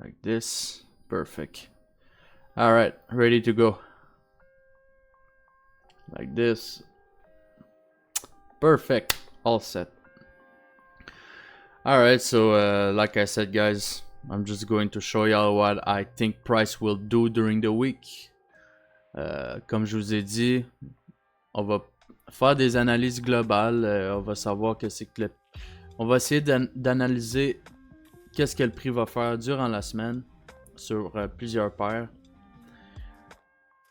like this. Perfect. All right, ready to go. Like this. Perfect. All set. All right, so like I said, guys, I'm just going to show y'all what I think price will do during the week. Comme je vous ai dit, on va faire des analyses globales. On va savoir que c'est que on va essayer d'analyser qu'est-ce que le prix va faire durant la semaine sur plusieurs paires.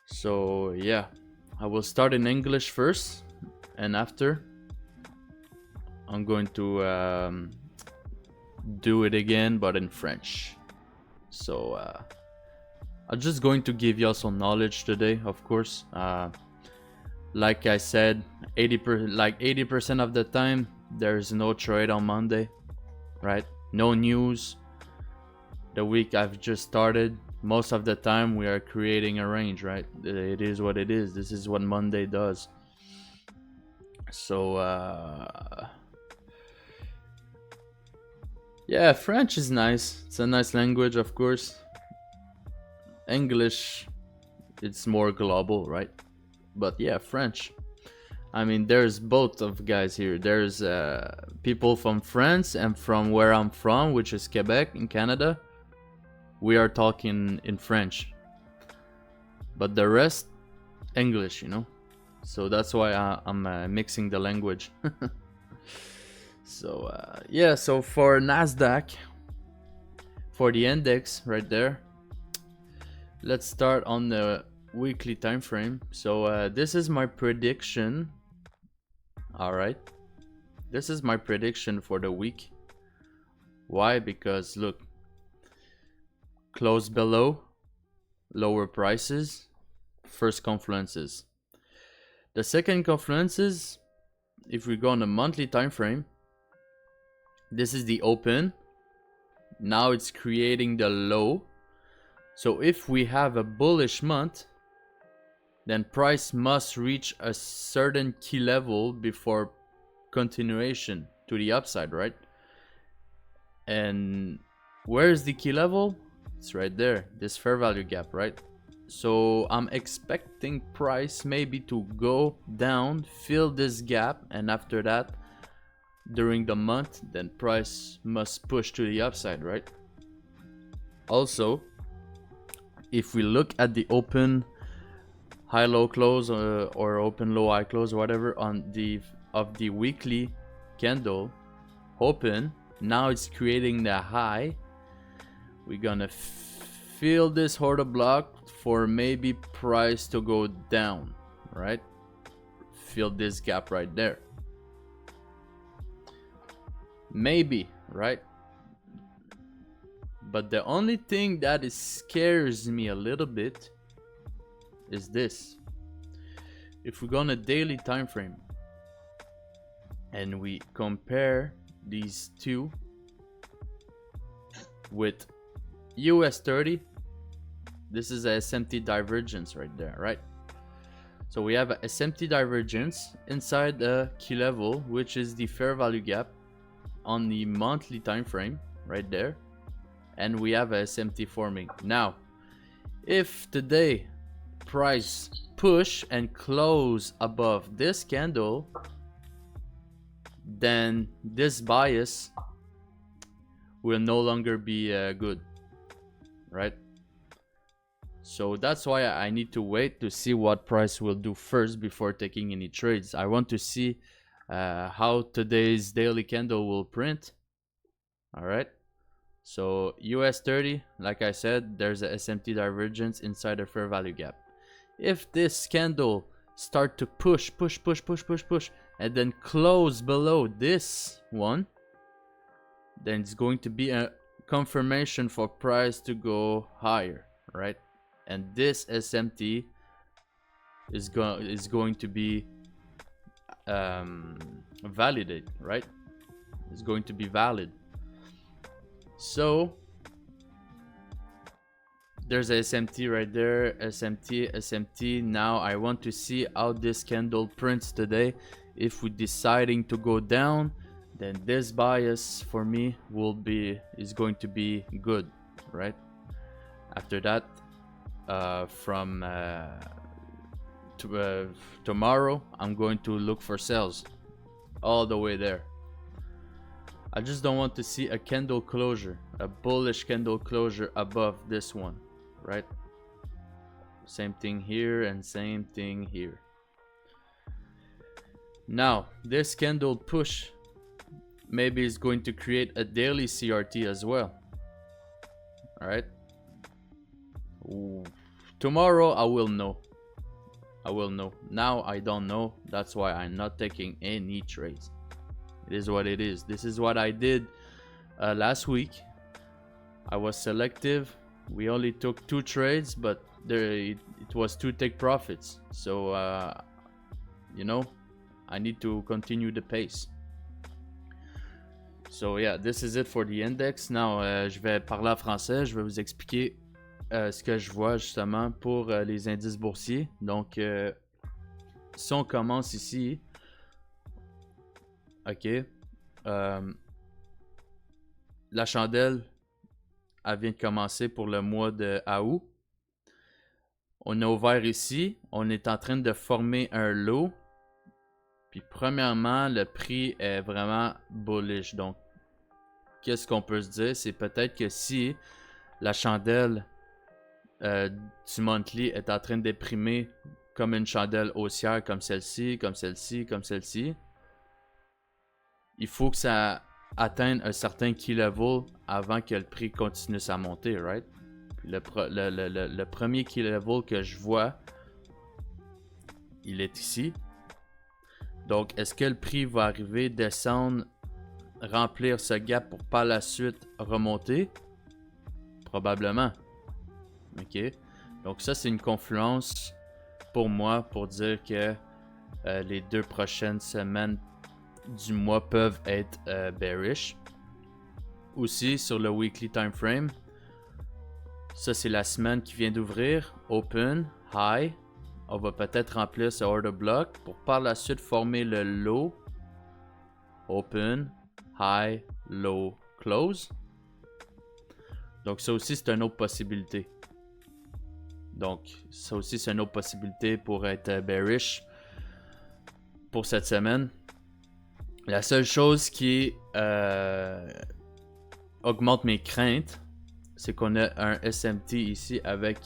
So yeah, I will start in English first, and after I'm going to do it again, but in French. So I'm just going to give y'all some knowledge today, of course. Like I said, 80% of the time there's no trade on Monday, right? No news. The week I've just started, most of the time we are creating a range, right? It is what it is. This is what Monday does. So yeah, French is nice. It's a nice language, of course. English, it's more global, right? But yeah, French. I mean, there's both of guys here. There's people from France and from where I'm from, which is Quebec in Canada. We are talking in French. But the rest, English, you know? So that's why I'm mixing the language. So yeah, so for Nasdaq, for the index right there, let's start on the weekly time frame. So this is my prediction. All right, this is my prediction for the week. Why? Because look, close below, lower prices, first confluences. The second confluences, if we go on a monthly time frame, this is the open. Now it's creating the low. So if we have a bullish month, then price must reach a certain key level before continuation to the upside, right? And where is the key level? It's right there, this fair value gap, right? So I'm expecting price maybe to go down, fill this gap, and after that, during the month, then price must push to the upside, right? Also, if we look at the open high low close or open low high close, whatever, on the weekly candle open, now it's creating the high. We're gonna fill this order block for maybe price to go down, right? Fill this gap right there. Maybe, right? But the only thing that scares me a little bit is this. If we go on a daily time frame and we compare these two with US 30, this is a SMT divergence right there, right? So we have a SMT divergence inside the key level, which is the fair value gap on the monthly time frame right there, and we have a SMT forming. Now if today price push and close above this candle, then this bias will no longer be good, right? So that's why I need to wait to see what price will do first before taking any trades. I want to see how today's daily candle will print. All right, so US 30, like I said, there's a SMT divergence inside the fair value gap. If this candle start to push, and then close below this one, then it's going to be a confirmation for price to go higher, right? And this SMT is going to be validate, right? It's going to be valid. So there's a SMT right there, SMT. Now I want to see how this candle prints today. If we're deciding to go down, then this bias for me is going to be good, right? After that, from tomorrow, I'm going to look for sales all the way there. I just don't want to see a candle closure, a bullish candle closure above this one, right? Same thing here and same thing here. Now, this candle push maybe is going to create a daily CRT as well. All right. Ooh. Tomorrow I will know. I will know. Now I don't know. That's why I'm not taking any trades. It is what it is. This is what I did last week. I was selective. We only took 2 trades, but it was 2 take profits. So, you know, I need to continue the pace. So yeah, this is it for the index. Now, je vais parler en français. Je vais vous expliquer ce que je vois justement pour les indices boursiers. Donc, si on commence ici, ok, la chandelle, elle vient de commencer pour le mois de août. On a ouvert ici, on est en train de former un lot. Puis premièrement, le prix est vraiment bullish. Donc, qu'est-ce qu'on peut se dire? C'est peut-être que si la chandelle du monthly est en train de déprimer comme une chandelle haussière, comme celle-ci, comme celle-ci, comme celle-ci, il faut que ça atteigne un certain key level avant que le prix continue à monter, right? Puis le premier key level que je vois, il est ici. Donc, est-ce que le prix va arriver, descendre, remplir ce gap pour par la suite remonter? Probablement. Ok. Donc, ça, c'est une confluence pour moi pour dire que les 2 prochaines semaines du mois peuvent être bearish. Aussi, sur le weekly time frame, ça, c'est la semaine qui vient d'ouvrir. Open, high. On va peut-être remplir ce order block pour par la suite former le low, open, high, low, close. Donc ça aussi c'est une autre possibilité. Donc ça aussi c'est une autre possibilité pour être bearish pour cette semaine. La seule chose qui augmente mes craintes, c'est qu'on a un SMT ici avec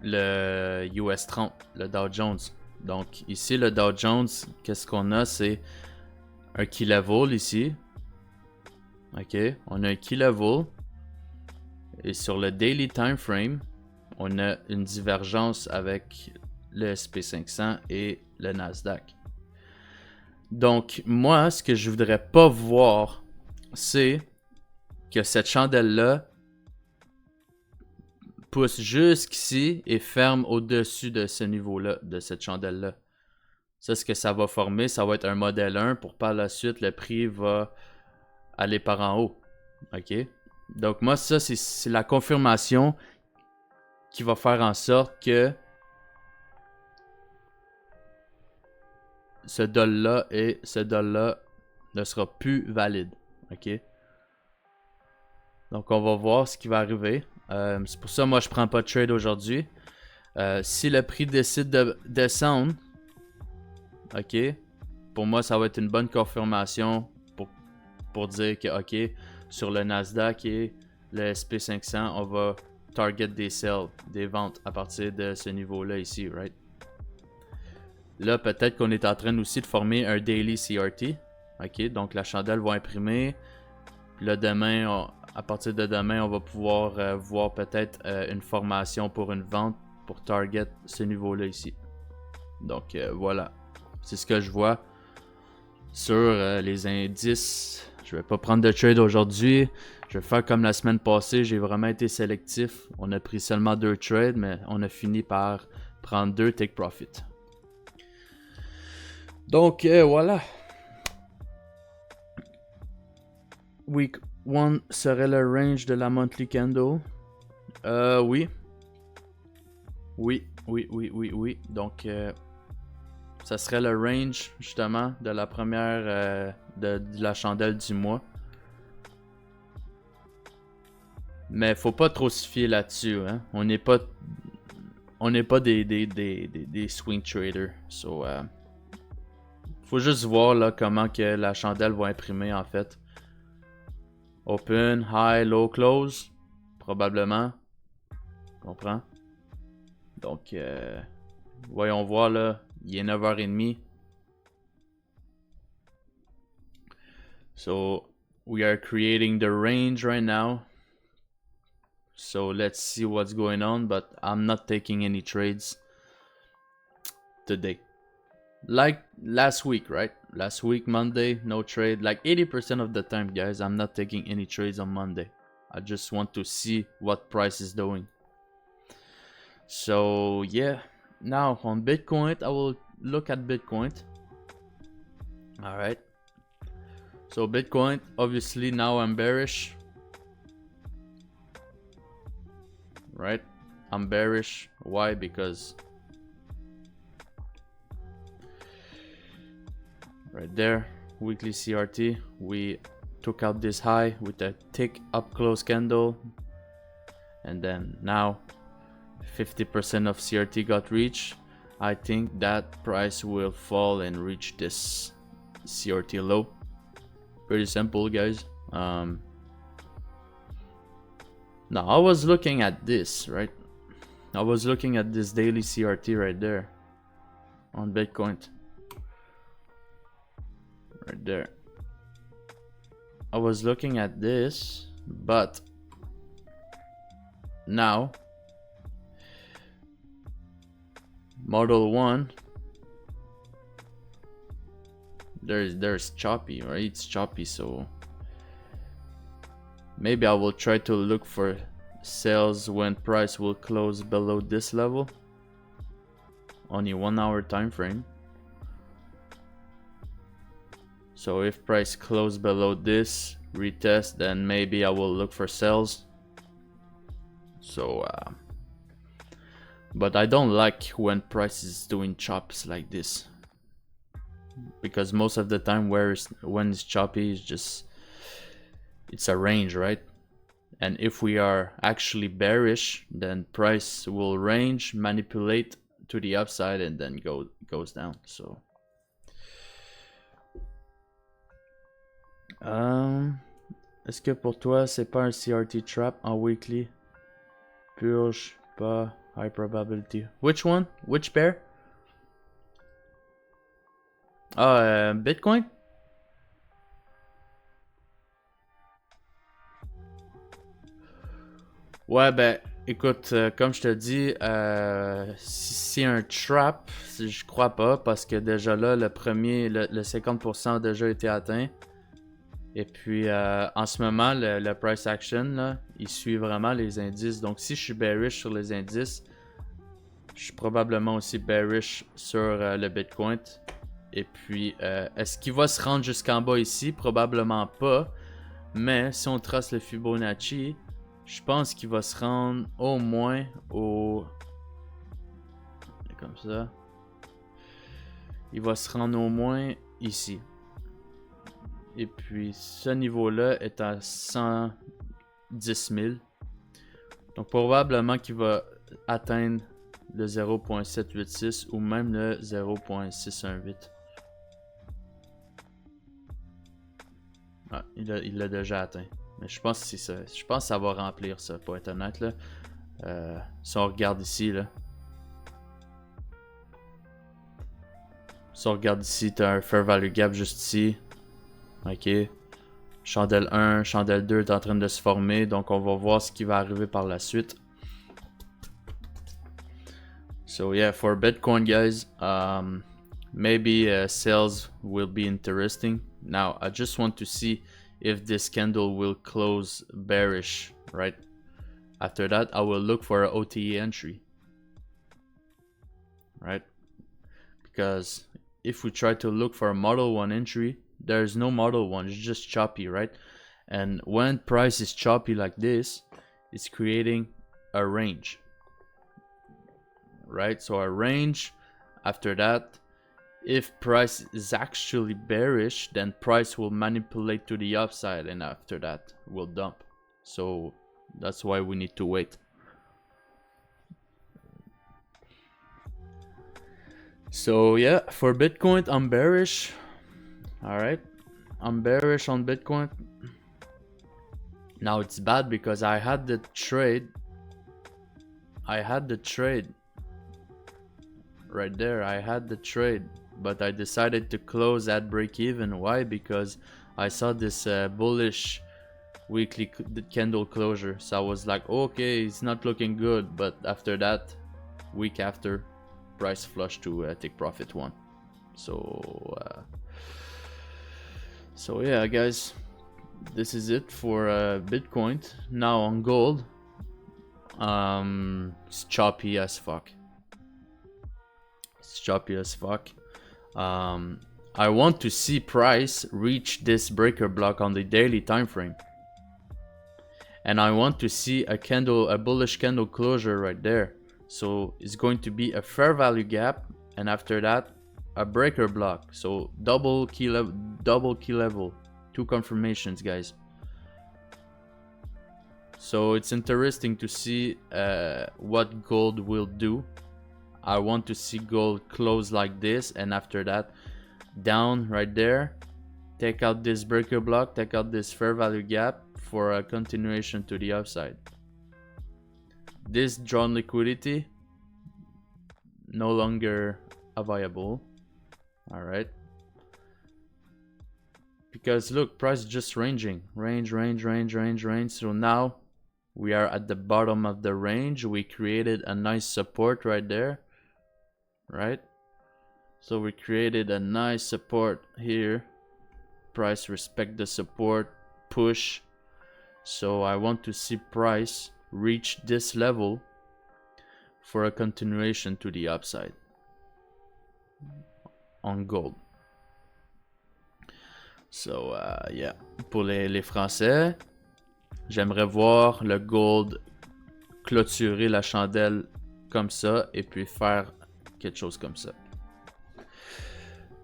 le US 30, le Dow Jones. Donc ici le Dow Jones, qu'est-ce qu'on a? C'est un key level ici. Ok, on a un key level. Et sur le daily time frame, on a une divergence avec le SP500 et le Nasdaq. Donc moi, ce que je voudrais pas voir, c'est que cette chandelle-là pousse jusqu'ici et ferme au-dessus de ce niveau-là, de cette chandelle-là. Ça, ce que ça va former, ça va être un modèle 1 pour par la suite, le prix va aller par en haut. Ok? Donc moi, ça, c'est la confirmation qui va faire en sorte que ce doll-là et ce doll-là ne sera plus valide. Ok? Donc on va voir ce qui va arriver. C'est pour ça moi je prends pas de trade aujourd'hui. Si le prix décide de descendre, ok, pour moi ça va être une bonne confirmation pour dire que ok, sur le Nasdaq et le SP500 on va target des sales, des ventes à partir de ce niveau là ici, right? Là peut-être qu'on est en train aussi de former un daily CRT. Ok, donc la chandelle va imprimer. Puis là demain à partir de demain, on va pouvoir voir peut-être une formation pour une vente pour target ce niveau-là ici. Donc voilà, c'est ce que je vois sur les indices. Je vais pas prendre de trade aujourd'hui. Je vais faire comme la semaine passée. J'ai vraiment été sélectif. On a pris seulement 2 trades, mais on a fini par prendre 2 take profit. Donc voilà. Week 1 serait le range de la monthly candle. Oui. Oui. Donc, ça serait le range, justement, de la première de la chandelle du mois. Mais faut pas trop se fier là-dessus, hein. On n'est pas des swing traders. So, faut juste voir là comment que la chandelle va imprimer en fait. Open, high, low, close. Probablement. Comprends? Donc, voyons voir là. Il est 9h30. So, we are creating the range right now. So, let's see what's going on. But I'm not taking any trades today. Like last week, right? Last week, Monday, no trade. Like 80% of the time, guys, I'm not taking any trades on Monday. I just want to see what price is doing. So, yeah. Now, on Bitcoin, I will look at Bitcoin. Alright. So, Bitcoin, obviously, now I'm bearish. Right? I'm bearish. Why? Because right there, weekly CRT, we took out this high with a tick up close candle, and then now 50% of CRT got reached. I think that price will fall and reach this CRT low. Pretty simple, guys. Now I was looking at this, right? I was looking at this daily CRT right there on Bitcoin. Right there. I was looking at this, but now Model 1, there's choppy, right? It's choppy, so maybe I will try to look for sales when price will close below this level. Only 1 hour time frame. So if price close below this, retest, then maybe I will look for sales. So, but I don't like when price is doing chops like this, because most of the time when it's choppy, it's just, it's a range, right? And if we are actually bearish, then price will range, manipulate to the upside, and then goes down. So est-ce que pour toi c'est pas un CRT trap en weekly? Purge, pas high probability. Which one? Which pair? Bitcoin? Ouais, ben, écoute, comme je te dis, si c'est un trap, je crois pas, parce que déjà là, le 50% a déjà été atteint. Et puis, en ce moment, le price action, là, il suit vraiment les indices. Donc, si je suis bearish sur les indices, je suis probablement aussi bearish sur le Bitcoin. Et puis, est-ce qu'il va se rendre jusqu'en bas ici? Probablement pas. Mais si on trace le Fibonacci, je pense qu'il va se rendre au moins au... Comme ça. Il va se rendre au moins ici. Et puis, ce niveau-là est à 110 000. Donc, probablement qu'il va atteindre le 0.786 ou même le 0.618. Ah, il l'a déjà atteint. Mais je pense que c'est ça. Je pense que ça va remplir ça, pour être honnête, là. Si on regarde ici, là. Si on regarde ici, tu as un fair value gap juste ici. Ok. Chandelle 1, chandelle 2 est en train de se former. Donc, on va voir ce qui va arriver par la suite. So, yeah, for Bitcoin, guys, maybe sales will be interesting. Now, I just want to see if this candle will close bearish, right? After that, I will look for an OTE entry, right? Because if we try to look for a Model 1 entry, there's no Model 1, it's just choppy, right? And when price is choppy like this, it's creating a range, right? So a range, after that, if price is actually bearish, then price will manipulate to the upside, and after that will dump. So That's why we need to wait. So yeah, for Bitcoin, I'm bearish. All right, I'm bearish on Bitcoin. Now it's bad because I had the trade. Right there. I had the trade, but I decided to close at break even. Why? Because I saw this bullish weekly candle closure. So I was like, okay, it's not looking good. But after that, week after, price flush to take profit one. So yeah, guys, this is it for Bitcoin. Now on gold, it's choppy as fuck. I want to see price reach this breaker block on the daily time frame, and I want to see a bullish candle closure right there. So it's going to be a fair value gap, and after that a breaker block. So double key level, 2 confirmations, guys. So it's interesting to see what gold will do. I want to see gold close like this, and after that down right there, take out this breaker block, take out this fair value gap for a continuation to the upside. This drawn liquidity no longer viable. All right, because look, price is just ranging, range. So now we are at the bottom of the range. We created a nice support right there, right? So we created a nice support here. Price respect the support, push. So I want to see price reach this level for a continuation to the upside on gold. So yeah, pour les Français, j'aimerais voir le gold clôturer la chandelle comme ça et puis faire quelque chose comme ça.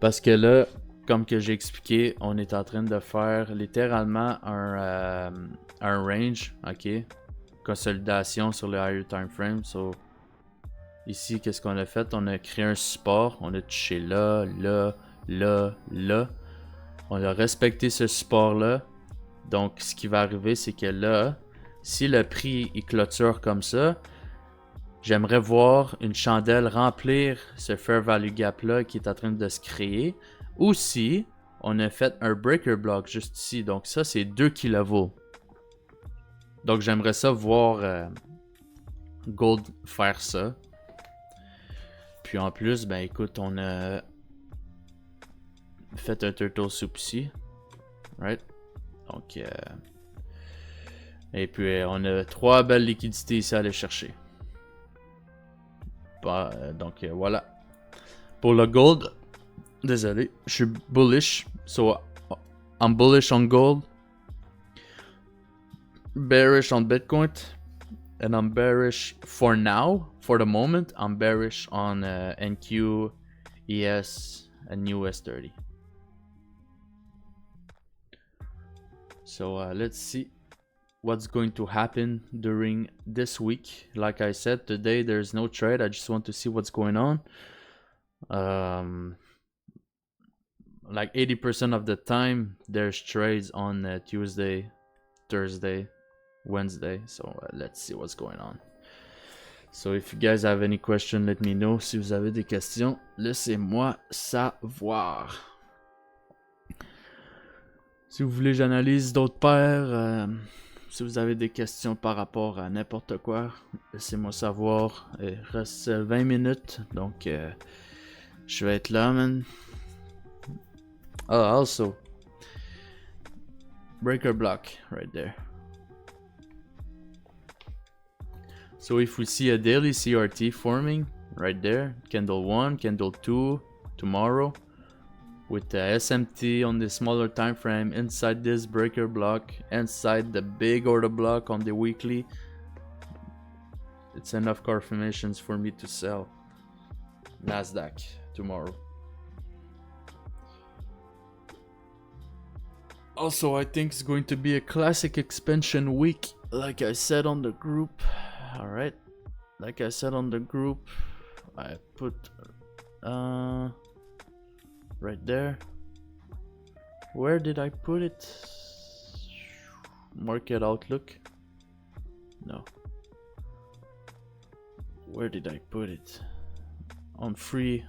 Parce que là, comme que j'ai expliqué, on est en train de faire littéralement un range, ok? Consolidation sur le higher time frame. So, ici, qu'est-ce qu'on a fait? On a créé un support, on a touché là. On a respecté ce support-là. Donc, ce qui va arriver, c'est que là, si le prix il clôture comme ça, j'aimerais voir une chandelle remplir ce fair value gap-là qui est en train de se créer. Ou si on a fait un breaker block juste ici. Donc, ça, c'est 2 kV. Donc, j'aimerais ça voir gold faire ça. Puis en plus, ben écoute, on a fait un turtle soup ici. Right? Donc, et puis on a 3 belles liquidités ici à aller chercher. Donc voilà. Pour le gold, désolé, je suis bullish. So I'm bullish on gold, bearish on Bitcoin, and I'm bearish for now. For the moment, I'm bearish on NQ, ES, and US30. So let's see what's going to happen during this week. Like I said, today there's no trade. I just want to see what's going on. Like 80% of the time there's trades on Tuesday, Thursday, Wednesday. So let's see what's going on. So if you guys have any questions, let me know. Si vous avez des questions, laissez-moi savoir. Si vous voulez j'analyse d'autres paires, si vous avez des questions par rapport à n'importe quoi, laissez-moi savoir. Il reste 20 minutes, donc je vais être là, man. Oh, also, breaker block right there. So if we see a daily CRT forming right there, candle 1, candle 2, tomorrow, with the SMT on the smaller time frame inside this breaker block, inside the big order block on the weekly, it's enough confirmations for me to sell Nasdaq tomorrow. Also, I think it's going to be a classic expansion week like I said on the group, all right, like I said on the group, I put right there. Where did I put it? Market outlook. No. Where did I put it? On free.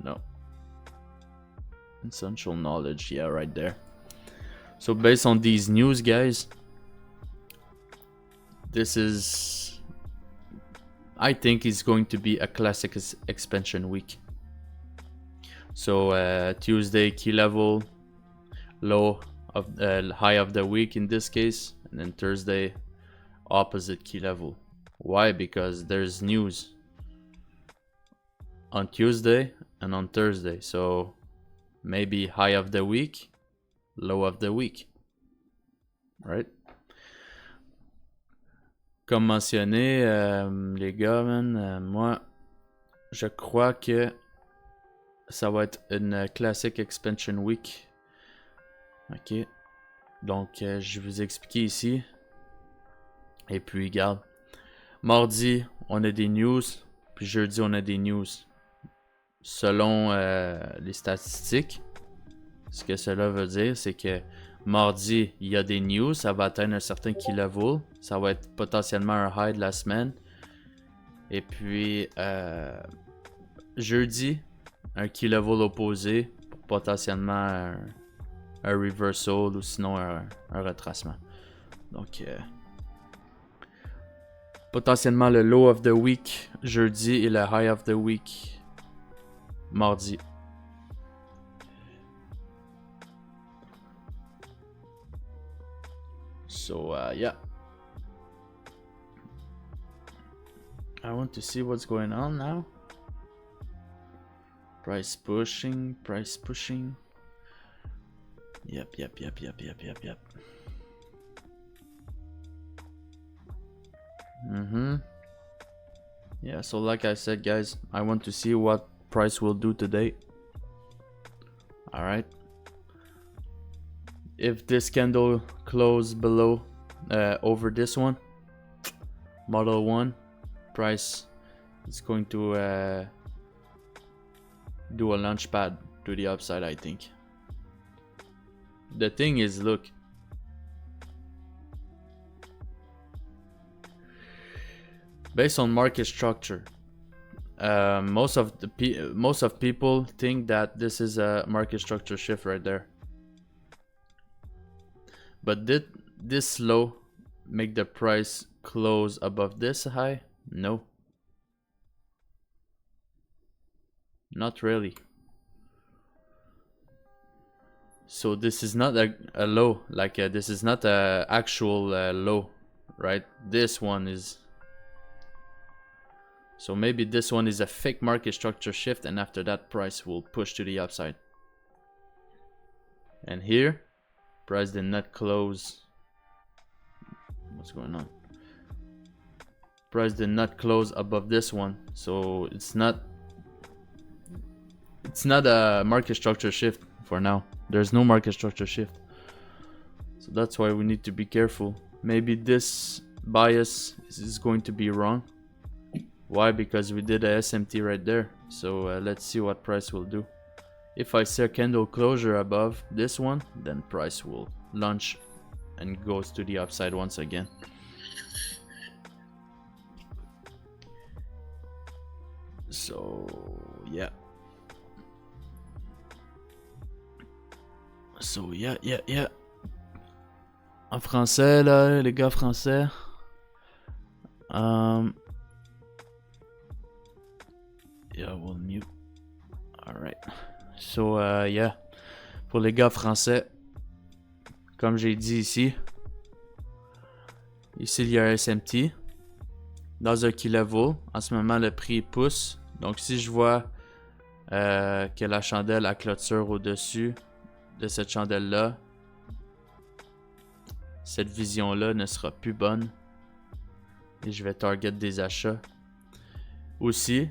No. Essential knowledge. Yeah, right there. So based on these news, guys, this is, I think, is going to be a classic expansion week. So Tuesday key level, low of high of the week in this case, and then Thursday opposite key level. Why? Because there's news on Tuesday and on Thursday, so maybe high of the week, low of the week, right? Comme mentionné, les gars, moi je crois que ça va être une classic expansion week. Ok, donc je vais vous expliquer ici. Et puis regarde, mardi on a des news, puis jeudi on a des news. Selon les statistiques, ce que cela veut dire, c'est que mardi il y a des news, ça va atteindre un certain key level, ça va être potentiellement un high de la semaine. Et puis jeudi, un key level opposé pour potentiellement un reversal ou sinon un retracement. Donc potentiellement le low of the week jeudi et le high of the week mardi. So yeah, I want to see what's going on now. Price pushing. Yep. Yeah, so like I said, guys, I want to see what price will do today. All right. If this candle close below over this one, model 1, price is going to do a launch pad to the upside, I think. The thing is, look, based on market structure, most of people think that this is a market structure shift right there. But did this low make the price close above this high? No. Not really. So this is not a low, like this is not a actual low, right? This one is. So maybe this one is a fake market structure shift, and after that price will push to the upside. And here, price did not close. What's going on? Price did not close above this one, so it's not a market structure shift for now. There's no market structure shift, so that's why we need to be careful. Maybe this bias is going to be wrong. Why? Because we did a SMT right there. So let's see what price will do. If I see a candle closure above this one, then price will launch and goes to the upside once again. So yeah. So yeah. En français là, les gars français. Yeah, we'll mute. Alright. So, yeah. Pour les gars français, comme j'ai dit ici, il y a un SMT. Dans un key level, en ce moment, le prix pousse. Donc, si je vois que la chandelle a clôture au-dessus de cette chandelle-là, cette vision-là ne sera plus bonne. Et je vais target des achats. Aussi,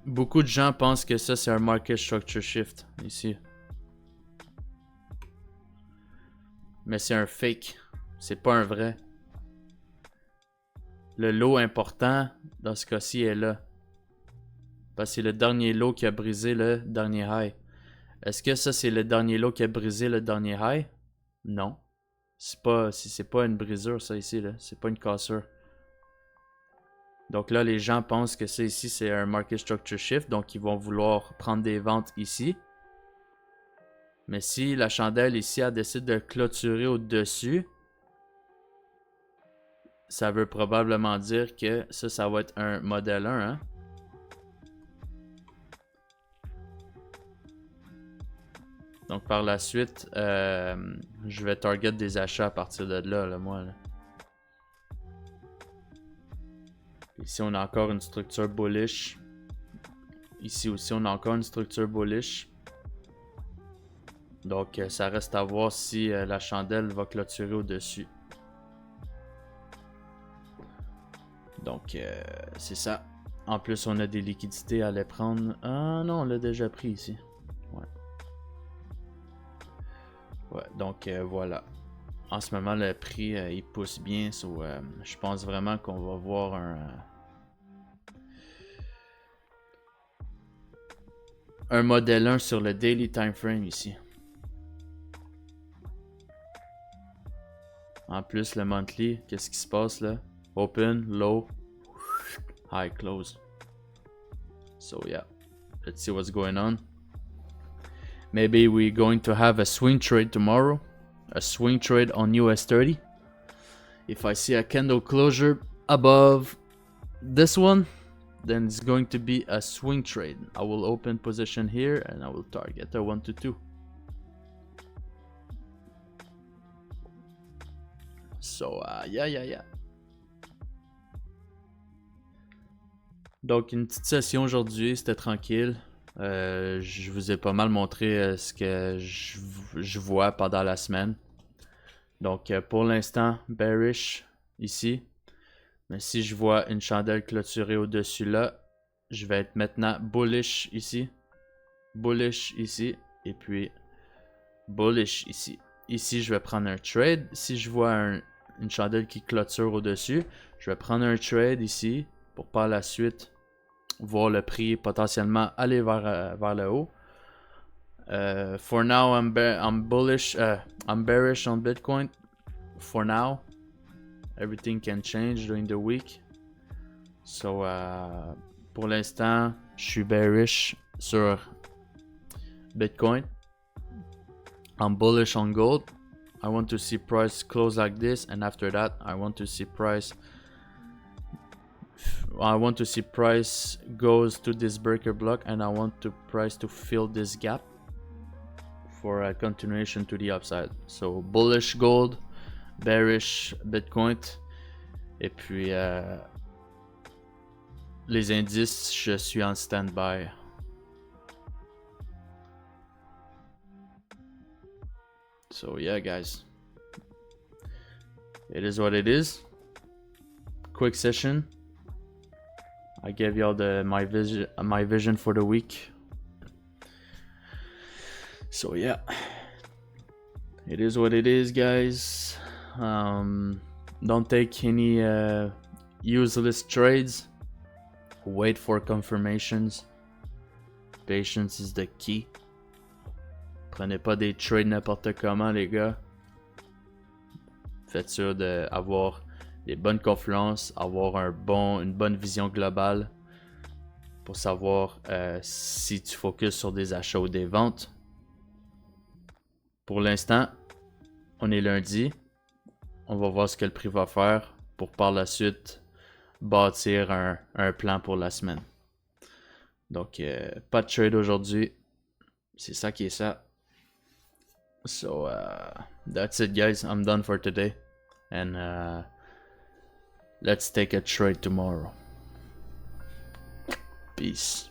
beaucoup de gens pensent que ça c'est un market structure shift ici. Mais c'est un fake. C'est pas un vrai. Le lot important, dans ce cas-ci, est là. Parce que c'est le dernier lot qui a brisé le dernier high. Est-ce que ça, c'est le dernier lot qui a brisé le dernier high? Non. C'est pas une brisure, ça, ici, là. C'est pas une cassure. Donc là, les gens pensent que ça, ici, c'est un market structure shift. Donc, ils vont vouloir prendre des ventes ici. Mais si la chandelle ici, elle décide de clôturer au-dessus, ça veut probablement dire que ça va être un modèle 1, hein? Donc par la suite, je vais target des achats à partir de là, moi. Là. Ici, on a encore une structure bullish. Ici aussi, on a encore une structure bullish. Donc, ça reste à voir si la chandelle va clôturer au-dessus. Donc, c'est ça. En plus, on a des liquidités à aller prendre. Ah non, on l'a déjà pris ici. Ouais. Ouais, donc voilà. En ce moment, le prix, il pousse bien. So, je pense vraiment qu'on va voir un modèle 1 sur le daily time frame ici. En plus, le monthly, qu'est-ce qui se passe là? Open, low, high, close. So yeah, let's see what's going on. Maybe we're going to have a swing trade tomorrow. A swing trade on US 30. If I see a candle closure above this one, then it's going to be a swing trade. I will open position here and I will target a 1 to 2. So, yeah. Donc, une petite session aujourd'hui, c'était tranquille. Je vous ai pas mal montré ce que je vois pendant la semaine. Donc, pour l'instant, bearish ici. Mais si je vois une chandelle clôturée au-dessus là, je vais être maintenant bullish ici. Bullish ici. Et puis, bullish ici. Ici, je vais prendre un trade. Si je vois une chandelle qui clôture au-dessus, je vais prendre un trade ici pour par la suite voir le prix potentiellement aller vers le haut. For now, I'm bullish. I'm bearish on Bitcoin. For now, everything can change during the week. So, pour l'instant, je suis bearish sur Bitcoin. I'm bullish on gold. I want to see price close like this, and after that, I want to see price goes to this breaker block, and I want price to fill this gap for a continuation to the upside. So bullish gold, bearish Bitcoin, et puis les indices, je suis en standby. So yeah, guys, it is what it is. Quick session. I gave y'all my vision for the week. So yeah, it is what it is, guys. Don't take any useless trades. Wait for confirmations. Patience is the key. Prenez pas des trades n'importe comment, les gars. Faites sûr d'avoir des bonnes confluences, avoir une bonne vision globale pour savoir si tu focuses sur des achats ou des ventes. Pour l'instant, on est lundi. On va voir ce que le prix va faire pour par la suite bâtir un plan pour la semaine. Donc, pas de trade aujourd'hui. C'est ça qui est ça. So, that's it, guys. I'm done for today. And let's take a trade tomorrow. Peace.